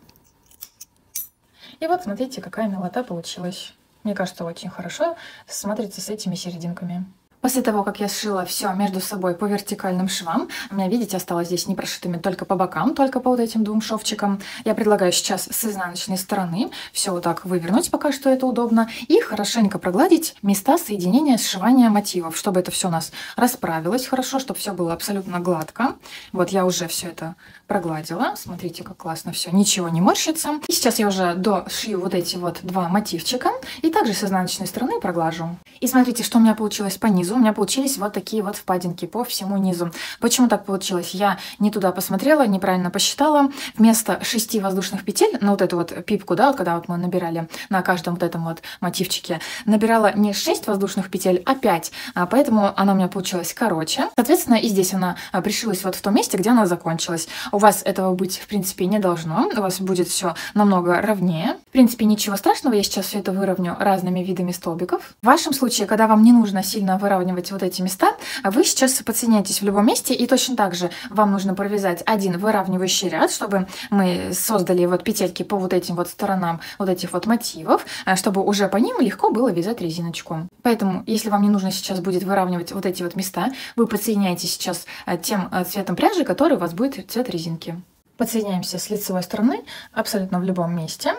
Speaker 1: И вот смотрите, какая милота получилась. Мне кажется, очень хорошо смотрится с этими серединками. После того, как я сшила все между собой по вертикальным швам, у меня, видите, осталось здесь не прошитыми только по бокам, только по вот этим 2 шовчикам. Я предлагаю сейчас с изнаночной стороны все вот так вывернуть, пока что это удобно, и хорошенько прогладить места соединения сшивания мотивов, чтобы это все у нас расправилось хорошо, чтобы все было абсолютно гладко. Вот я уже все это прогладила. Смотрите, как классно все, ничего не морщится. И сейчас я уже дошью вот эти вот 2 мотивчика и также с изнаночной стороны проглажу. И смотрите, что у меня получилось по низу. У меня получились вот такие вот впадинки по всему низу. Почему так получилось? Я не туда посмотрела, неправильно посчитала. Вместо 6 воздушных петель на вот эту вот пипку, да, вот когда вот мы набирали на каждом вот этом вот мотивчике, набирала не 6 воздушных петель, а 5. Поэтому она у меня получилась короче. Соответственно, и здесь она пришилась вот в том месте, где она закончилась. У вас этого быть, в принципе, не должно. У вас будет все намного ровнее. В принципе, ничего страшного. Я сейчас все это выровню разными видами столбиков. В вашем случае, когда вам не нужно сильно выравнивать вот эти места, вы сейчас подсоединяетесь в любом месте, и точно так же вам нужно провязать один выравнивающий ряд, чтобы мы создали вот петельки по вот этим вот сторонам вот этих вот мотивов, чтобы уже по ним легко было вязать резиночку. Поэтому, если вам не нужно сейчас будет выравнивать вот эти вот места, вы подсоединяетесь сейчас тем цветом пряжи, который у вас будет цвет резинки. Подсоединяемся с лицевой стороны абсолютно в любом месте.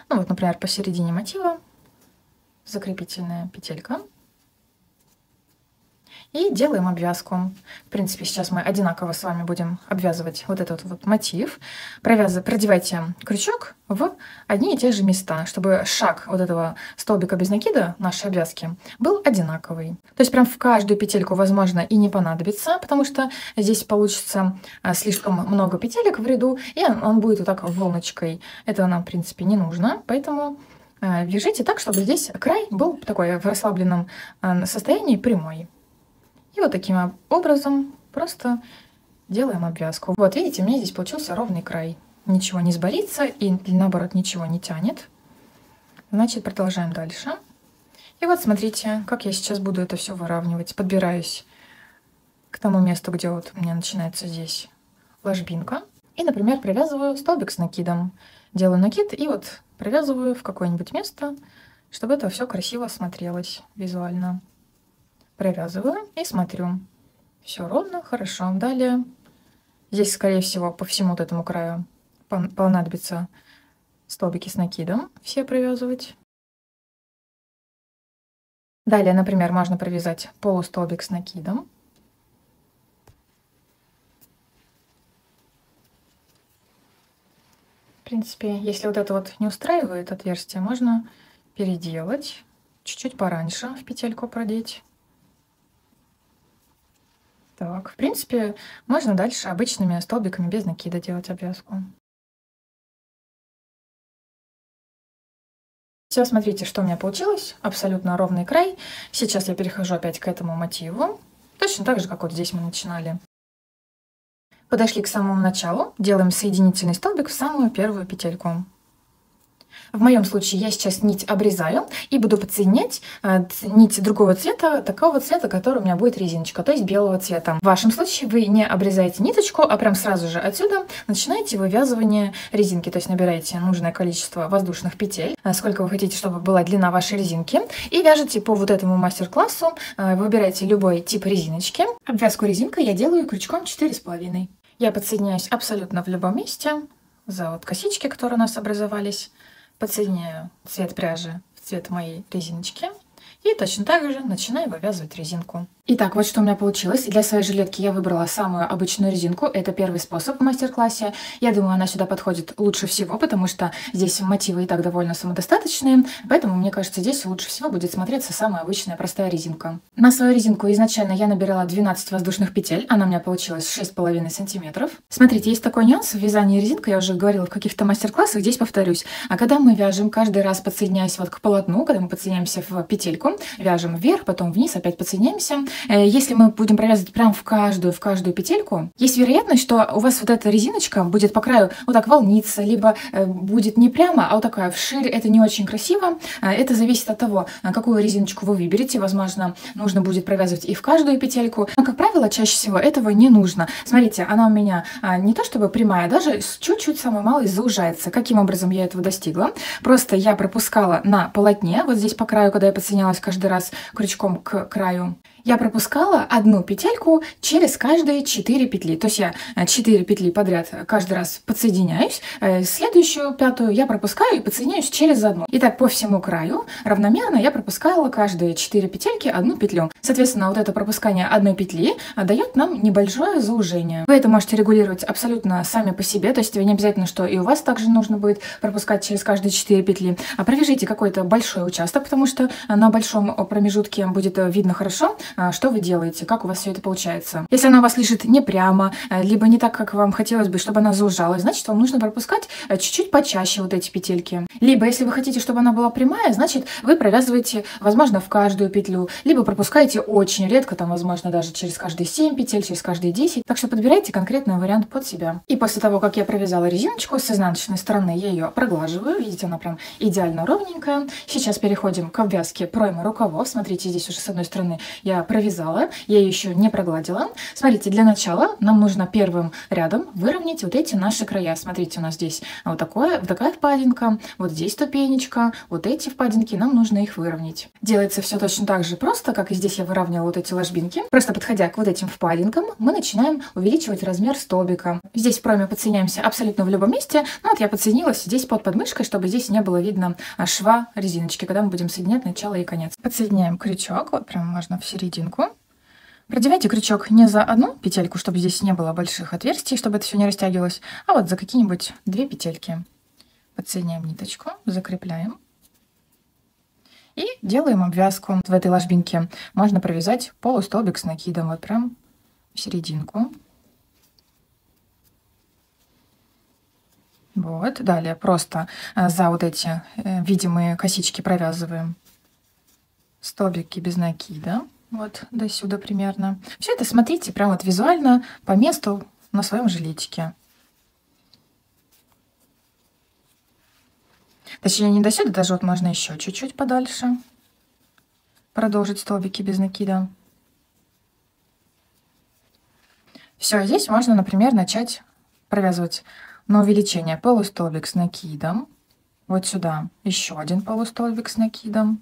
Speaker 1: Ну вот, например, посередине мотива закрепительная петелька. И делаем обвязку. В принципе, сейчас мы одинаково с вами будем обвязывать вот этот вот мотив. Продевайте крючок в одни и те же места, чтобы шаг вот этого столбика без накида нашей обвязки был одинаковый. То есть прям в каждую петельку, возможно, и не понадобится, потому что здесь получится слишком много петелек в ряду, и он будет вот так волночкой. Этого нам, в принципе, не нужно, поэтому вяжите так, чтобы здесь край был такой в расслабленном состоянии, прямой. И вот таким образом просто делаем обвязку. Вот видите, у меня здесь получился ровный край. Ничего не сборится и наоборот ничего не тянет. Значит, продолжаем дальше. И вот смотрите, как я сейчас буду это все выравнивать. Подбираюсь к тому месту, где вот у меня начинается здесь ложбинка. И, например, провязываю столбик с накидом. Делаю накид и вот провязываю в какое-нибудь место, чтобы это все красиво смотрелось визуально. Провязываю и смотрю. Все ровно, хорошо. Далее здесь, скорее всего, по всему вот этому краю понадобится столбики с накидом все провязывать. Далее, например, можно провязать полустолбик с накидом. В принципе, если вот это вот не устраивает отверстие, можно переделать, чуть-чуть пораньше в петельку продеть. Так, в принципе, можно дальше обычными столбиками без накида делать обвязку. Все, смотрите, что у меня получилось. Абсолютно ровный край. Сейчас я перехожу опять к этому мотиву. Точно так же, как вот здесь мы начинали. Подошли к самому началу. Делаем соединительный столбик в самую первую петельку. В моем случае я сейчас нить обрезаю и буду подсоединять нить другого цвета, такого цвета, который у меня будет резиночка, то есть белого цвета. В вашем случае вы не обрезаете ниточку, а прям сразу же отсюда начинаете вывязывание резинки, то есть набираете нужное количество воздушных петель, сколько вы хотите, чтобы была длина вашей резинки, и вяжете по вот этому мастер-классу, выбираете любой тип резиночки. Обвязку резинкой я делаю крючком 4,5. Я подсоединяюсь абсолютно в любом месте за вот косички, которые у нас образовались. Подсоединяю цвет пряжи в цвет моей резиночки и точно так же начинаю вывязывать резинку. Итак, вот что у меня получилось. Для своей жилетки я выбрала самую обычную резинку. Это первый способ в мастер-классе. Я думаю, она сюда подходит лучше всего, потому что здесь мотивы и так довольно самодостаточные. Поэтому, мне кажется, здесь лучше всего будет смотреться самая обычная простая резинка. На свою резинку изначально я набирала 12 воздушных петель. Она у меня получилась 6,5 сантиметров. Смотрите, есть такой нюанс в вязании резинкой. Я уже говорила в каких-то мастер-классах, здесь повторюсь. А когда мы вяжем, каждый раз подсоединяясь вот к полотну, когда мы подсоединяемся в петельку, вяжем вверх, потом вниз, опять подсоединяемся. Если мы будем провязывать прям в каждую петельку, есть вероятность, что у вас вот эта резиночка будет по краю вот так волниться, либо будет не прямо, а вот такая вширь. Это не очень красиво. Это зависит от того, какую резиночку вы выберете. Возможно, нужно будет провязывать и в каждую петельку. Но, как правило, чаще всего этого не нужно. Смотрите, она у меня не то чтобы прямая, а даже чуть-чуть, самой малой, заужается. Каким образом я этого достигла? Просто я пропускала на полотне, вот здесь по краю, когда я подсоединялась каждый раз крючком к краю, я пропускала одну петельку через каждые 4 петли. То есть я 4 петли подряд каждый раз подсоединяюсь, следующую пятую я пропускаю и подсоединяюсь через одну. И так по всему краю равномерно я пропускала каждые 4 петельки одну петлю. Соответственно, вот это пропускание одной петли дает нам небольшое заужение. Вы это можете регулировать абсолютно сами по себе, то есть не обязательно, что и у вас также нужно будет пропускать через каждые 4 петли. А провяжите какой-то большой участок, потому что на большом промежутке будет видно хорошо, что вы делаете, как у вас все это получается. Если она у вас лежит не прямо, либо не так, как вам хотелось бы, чтобы она заужалась, значит, вам нужно пропускать чуть-чуть почаще вот эти петельки. Либо, если вы хотите, чтобы она была прямая, значит, вы провязываете, возможно, в каждую петлю, либо пропускаете очень редко, там, возможно, даже через каждые 7 петель, через каждые 10. Так что подбирайте конкретный вариант под себя. И после того, как я провязала резиночку, с изнаночной стороны я ее проглаживаю. Видите, она прям идеально ровненькая. Сейчас переходим к обвязке проймы рукавов. Смотрите, здесь уже с одной стороны я провязала, я ее еще не прогладила. Смотрите, для начала нам нужно первым рядом выровнять вот эти наши края. Смотрите, у нас здесь вот такая впадинка, вот здесь ступенечка, вот эти впадинки, нам нужно их выровнять. Делается все точно так же просто, как и здесь я выравнивала вот эти ложбинки. Просто подходя к вот этим впадинкам, мы начинаем увеличивать размер столбика. Здесь в пройме подсоединяемся абсолютно в любом месте. Ну вот я подсоединилась здесь под подмышкой, чтобы здесь не было видно шва резиночки, когда мы будем соединять начало и конец. Подсоединяем крючок, вот прям можно в серединку. Продевайте крючок не за одну петельку, чтобы здесь не было больших отверстий, чтобы это все не растягивалось, а вот за какие-нибудь 2 петельки. Подсоединяем ниточку, закрепляем и делаем обвязку. В этой ложбинке можно провязать полустолбик с накидом, вот прям в серединку. Вот, далее просто за вот эти видимые косички провязываем столбики без накида. Вот до сюда примерно. Все это смотрите прям вот визуально по месту на своем жилетике. Точнее, не до сюда, даже вот можно еще чуть-чуть подальше продолжить столбики без накида. Все, здесь можно, например, начать провязывать на увеличение полустолбик с накидом. Вот сюда еще один полустолбик с накидом.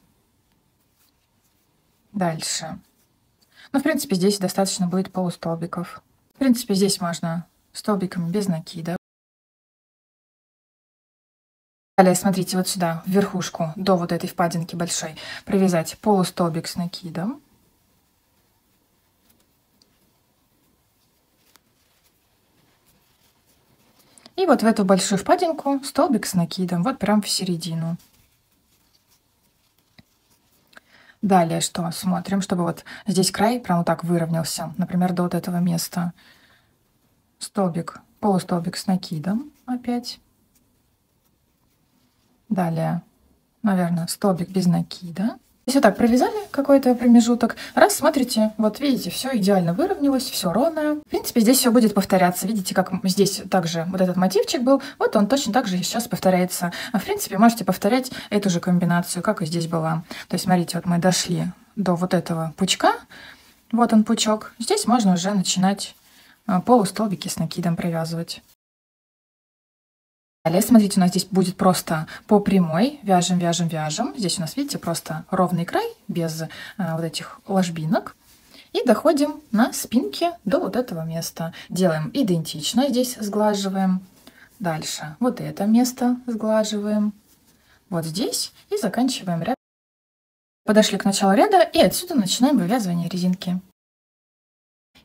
Speaker 1: Дальше. Ну, в принципе, здесь достаточно будет полустолбиков. В принципе, здесь можно столбиками без накида. Далее, смотрите, вот сюда, в верхушку, до вот этой впадинки большой, провязать полустолбик с накидом. И вот в эту большую впадинку столбик с накидом, вот прям в середину. Далее что? Смотрим, чтобы вот здесь край прям вот так выровнялся. Например, до вот этого места. Столбик, полустолбик с накидом опять. Далее, наверное, столбик без накида. Если так провязали какой-то промежуток, раз, смотрите, вот видите, все идеально выровнялось, все ровное. В принципе, здесь все будет повторяться. Видите, как здесь также вот этот мотивчик был, вот он точно так же сейчас повторяется. В принципе, можете повторять эту же комбинацию, как и здесь была. То есть, смотрите, вот мы дошли до вот этого пучка, вот он пучок. Здесь можно уже начинать полустолбики с накидом провязывать. Далее, смотрите, у нас здесь будет просто по прямой. Вяжем, вяжем, вяжем. Здесь у нас, видите, просто ровный край, без вот этих ложбинок. И доходим на спинке до вот этого места. Делаем идентично. Здесь сглаживаем. Дальше вот это место сглаживаем. Вот здесь. И заканчиваем ряд. Подошли к началу ряда. И отсюда начинаем вывязывание резинки.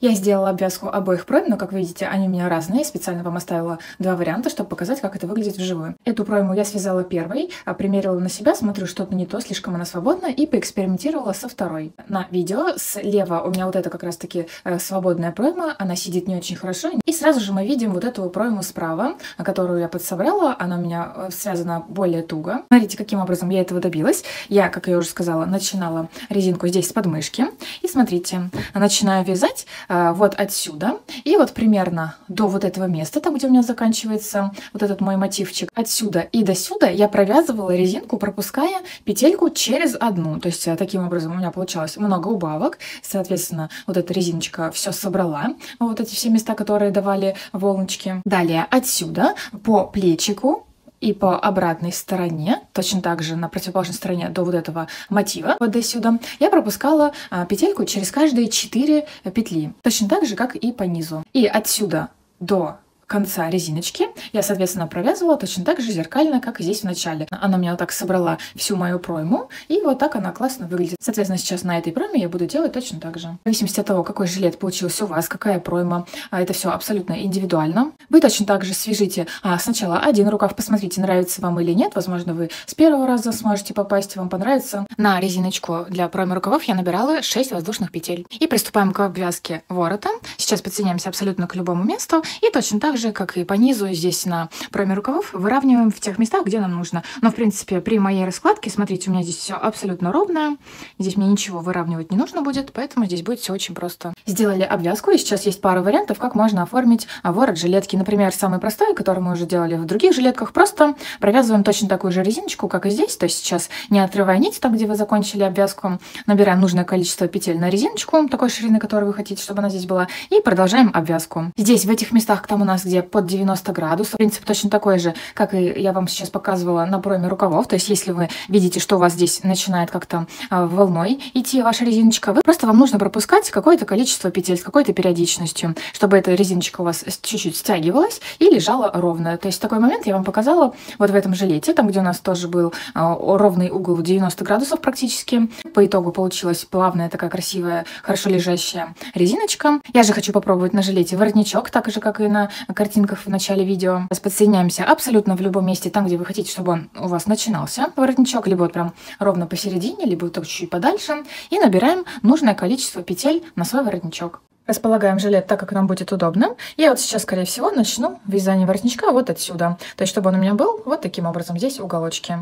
Speaker 1: Я сделала обвязку обоих пройм, но, как видите, они у меня разные. Я специально вам оставила два варианта, чтобы показать, как это выглядит вживую. Эту пройму я связала первой, примерила на себя, смотрю, что-то не то, слишком она свободна, и поэкспериментировала со второй. На видео слева у меня вот это как раз-таки свободная пройма, она сидит не очень хорошо. И сразу же мы видим вот эту пройму справа, которую я подсобрала, она у меня связана более туго. Смотрите, каким образом я этого добилась. Я, как я уже сказала, начинала резинку здесь с подмышки. И смотрите, начинаю вязать вот отсюда, и вот примерно до вот этого места, там, где у меня заканчивается вот этот мой мотивчик, отсюда и до сюда я провязывала резинку, пропуская петельку через одну. То есть таким образом у меня получалось много убавок, соответственно, вот эта резиночка все собрала, вот эти все места, которые давали волночки. Далее отсюда по плечику и по обратной стороне, точно так же на противоположной стороне до вот этого мотива, вот до сюда, я пропускала петельку через каждые 4 петли. Точно так же, как и по низу. И отсюда до конца резиночки я, соответственно, провязывала точно так же зеркально, как и здесь в начале. Она меня вот так собрала всю мою пройму, и вот так она классно выглядит. Соответственно, сейчас на этой пройме я буду делать точно так же. В зависимости от того, какой жилет получился у вас, какая пройма, это все абсолютно индивидуально. Вы точно так же свяжите сначала один рукав, посмотрите, нравится вам или нет. Возможно, вы с первого раза сможете попасть, вам понравится. На резиночку для проймы рукавов я набирала 6 воздушных петель. И приступаем к обвязке ворота. Сейчас подсоединяемся абсолютно к любому месту, и точно так же, как и по низу, здесь на пройме рукавов выравниваем в тех местах, где нам нужно. Но, в принципе, при моей раскладке, смотрите, у меня здесь все абсолютно ровное. Здесь мне ничего выравнивать не нужно будет, поэтому здесь будет все очень просто. Сделали обвязку, и сейчас есть пара вариантов, как можно оформить ворот жилетки. Например, самый простой, который мы уже делали в других жилетках, просто провязываем точно такую же резиночку, как и здесь. То есть сейчас, не отрывая нить, там, где вы закончили обвязку, набираем нужное количество петель на резиночку, такой ширины, которую вы хотите, чтобы она здесь была, и продолжаем обвязку. Здесь, в этих местах, там у нас, где под 90 градусов. Принцип точно такой же, как и я вам сейчас показывала на пройме рукавов. То есть, если вы видите, что у вас здесь начинает как-то волной идти ваша резиночка, вам нужно пропускать какое-то количество петель с какой-то периодичностью, чтобы эта резиночка у вас чуть-чуть стягивалась и лежала ровно. То есть, такой момент я вам показала вот в этом жилете, там, где у нас тоже был ровный угол в 90 градусов практически. По итогу получилась плавная, такая красивая, хорошо лежащая резиночка. Я же хочу попробовать на жилете воротничок, так же, как и на картинках в начале видео. Подсоединяемся абсолютно в любом месте, там, где вы хотите, чтобы он у вас начинался, воротничок, либо вот прям ровно посередине, либо вот чуть-чуть подальше, и набираем нужное количество петель на свой воротничок. Располагаем жилет так, как нам будет удобно. Я вот сейчас, скорее всего, начну вязание воротничка вот отсюда. То есть, чтобы он у меня был вот таким образом, здесь уголочки.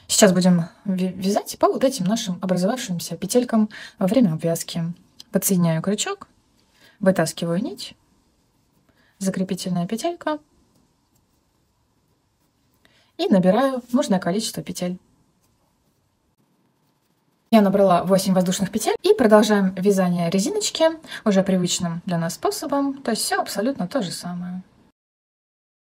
Speaker 1: Сейчас будем вязать по вот этим нашим образовавшимся петелькам во время обвязки. Подсоединяю крючок, вытаскиваю нить, закрепительная петелька и набираю нужное количество петель. Я набрала 8 воздушных петель и продолжаем вязание резиночки уже привычным для нас способом, то есть все абсолютно то же самое.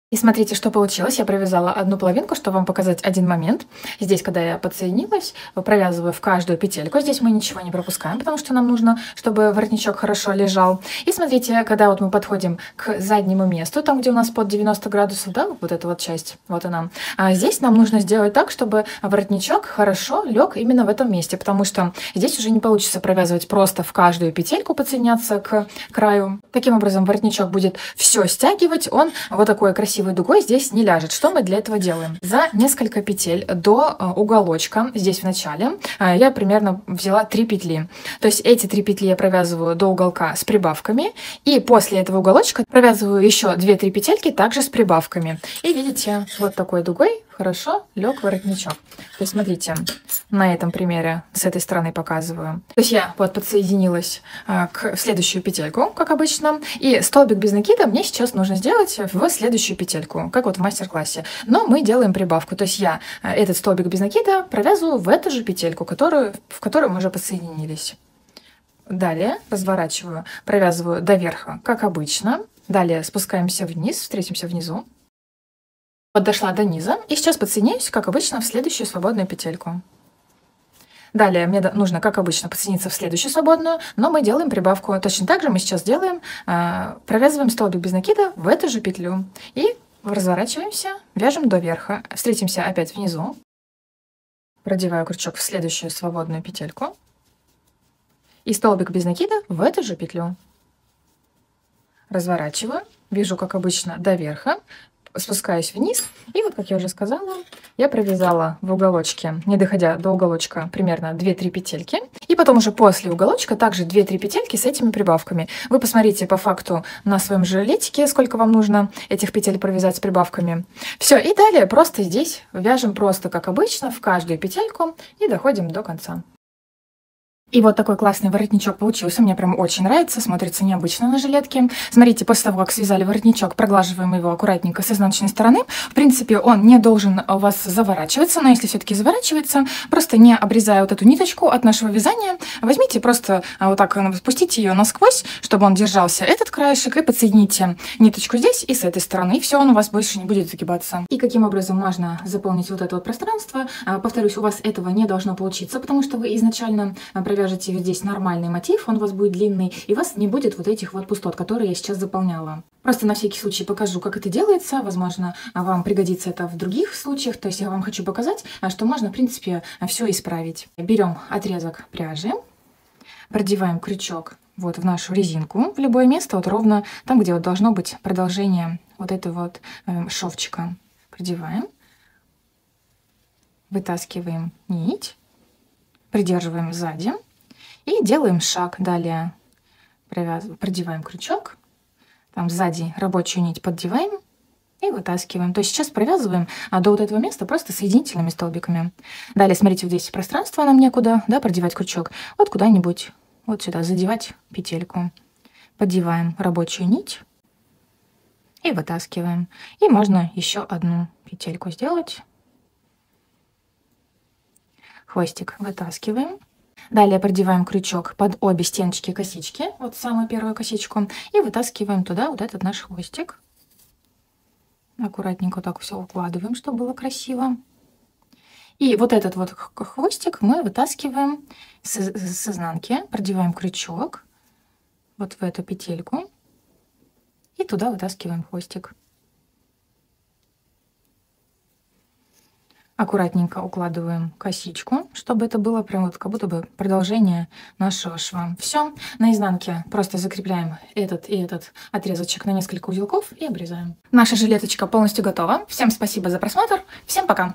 Speaker 1: И смотрите, что получилось. Я провязала одну половинку, чтобы вам показать один момент. Здесь, когда я подсоединилась, провязываю в каждую петельку. Здесь мы ничего не пропускаем, потому что нам нужно, чтобы воротничок хорошо лежал. И смотрите, когда вот мы подходим к заднему месту, там, где у нас под 90 градусов, да, вот эта вот часть, вот она. А здесь нам нужно сделать так, чтобы воротничок хорошо лег именно в этом месте, потому что здесь уже не получится провязывать просто в каждую петельку, подсоединяться к краю. Таким образом, воротничок будет все стягивать, он вот такой красивый красивой дугой здесь не ляжет. Что мы для этого делаем? За несколько петель до уголочка, здесь в начале, я примерно взяла 3 петли. То есть эти 3 петли я провязываю до уголка с прибавками, и после этого уголочка провязываю еще 2-3 петельки также с прибавками. И видите, вот такой дугой хорошо лег воротничок. То есть смотрите, на этом примере с этой стороны показываю. То есть я вот подсоединилась к следующую петельку, как обычно, и столбик без накида мне сейчас нужно сделать в следующую петельку, как вот в мастер-классе. Но мы делаем прибавку, то есть я этот столбик без накида провязываю в эту же петельку, в которую мы уже подсоединились. Далее разворачиваю, провязываю до верха, как обычно. Далее спускаемся вниз, встретимся внизу. Вот дошла до низа, и сейчас подсоединяюсь, как обычно, в следующую свободную петельку. Далее мне нужно, как обычно, подсоединиться в следующую свободную, но мы делаем прибавку. Точно так же мы сейчас делаем, провязываем столбик без накида в эту же петлю. И разворачиваемся, вяжем до верха. Встретимся опять внизу. Продеваю крючок в следующую свободную петельку. И столбик без накида в эту же петлю. Разворачиваю, вяжу, как обычно, до верха. Спускаюсь вниз, и вот, как я уже сказала, я провязала в уголочке, не доходя до уголочка, примерно 2-3 петельки. И потом уже после уголочка также 2-3 петельки с этими прибавками. Вы посмотрите по факту на своем жилетике, сколько вам нужно этих петель провязать с прибавками. Все, и далее просто здесь вяжем просто, как обычно, в каждую петельку и доходим до конца. И вот такой классный воротничок получился. Мне прям очень нравится, смотрится необычно на жилетке. Смотрите, после того, как связали воротничок, проглаживаем его аккуратненько с изнаночной стороны. В принципе, он не должен у вас заворачиваться, но если все-таки заворачивается, просто не обрезая вот эту ниточку от нашего вязания, возьмите просто вот так, спустите ее насквозь, чтобы он держался, этот краешек, и подсоедините ниточку здесь и с этой стороны, и все, он у вас больше не будет загибаться. И каким образом можно заполнить вот это вот пространство? Повторюсь, у вас этого не должно получиться, потому что вы изначально провяжете здесь нормальный мотив, он у вас будет длинный, и у вас не будет вот этих вот пустот, которые я сейчас заполняла. Просто на всякий случай покажу, как это делается. Возможно, вам пригодится это в других случаях. То есть я вам хочу показать, что можно, в принципе, все исправить. Берем отрезок пряжи, продеваем крючок вот в нашу резинку, в любое место, вот ровно там, где вот должно быть продолжение вот этого вот шовчика. Продеваем, вытаскиваем нить, придерживаем сзади. И делаем шаг. Далее продеваем крючок. Там сзади рабочую нить поддеваем и вытаскиваем. То есть сейчас провязываем до вот этого места просто соединительными столбиками. Далее, смотрите, вот здесь пространство нам некуда, да, продевать крючок. Вот куда-нибудь вот сюда задевать петельку. Поддеваем рабочую нить и вытаскиваем. И можно еще одну петельку сделать. Хвостик вытаскиваем. Далее продеваем крючок под обе стеночки косички, вот самую первую косичку, и вытаскиваем туда вот этот наш хвостик. Аккуратненько так все укладываем, чтобы было красиво. И вот этот вот хвостик мы вытаскиваем с изнанки, продеваем крючок вот в эту петельку и туда вытаскиваем хвостик. Аккуратненько укладываем косичку, чтобы это было прям вот как будто бы продолжение нашего шва. Все, на изнанке просто закрепляем этот и этот отрезочек на несколько узелков и обрезаем. Наша жилеточка полностью готова. Всем спасибо за просмотр. Всем пока!